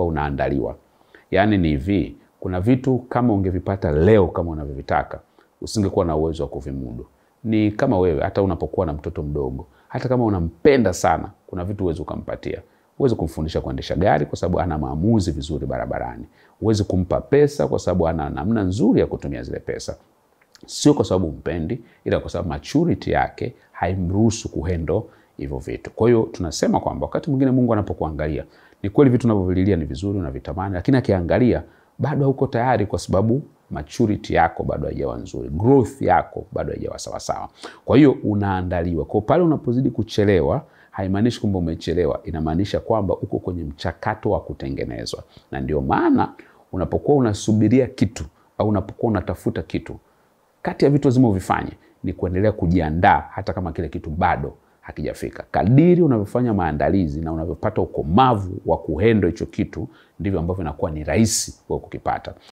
kwamba unaandaliwa. Yaani ni hivi, kuna vitu kama ungevipata leo kama unavyovitaka, usingekuwa na uwezo wa kuvimudu. Ni kama wewe hata unapokuwa na mtoto mdogo, hata kama unampenda sana, kuna vitu uweze kumpatia. Uweze kumfundisha kuendesha gari kwa sababu ana maamuzi vizuri barabarani. Uweze kumpa pesa kwa sababu ana namna nzuri ya kutumia zile pesa. Sio kwa sababu umpendi, ila kwa sababu maturity yake haimruhusu kuhandle hivyo vitu. Kwa hiyo tunasema kwamba wakati mwingine Mungu anapokuangalia, ni kweli vitu unavyovililia ni vizuri unavitamani, lakini akiangalia bado hauko tayari kwa sababu maturity yako bado haijawa nzuri, growth yako bado haijawa sawa sawa. Kwa hiyo unaandaliwa. Kwa pale unapozidi kuchelewa, haimaanishi kwamba umechelewa, inamaanisha kwamba uko kwenye mchakato wa kutengenezwa. Na ndio maana unapokuwa unasubiria kitu au unapokuwa unatafuta kitu, kati ya vitu lazima uvifanye ni kuendelea kujiandaa hata kama kile kitu bado hakijafika. Kadiri unavyofanya maandalizi na unavyopata ukomavu wa kuhandle hicho kitu, ndivyo ambavyo inakuwa ni rahisi kwa kukipata.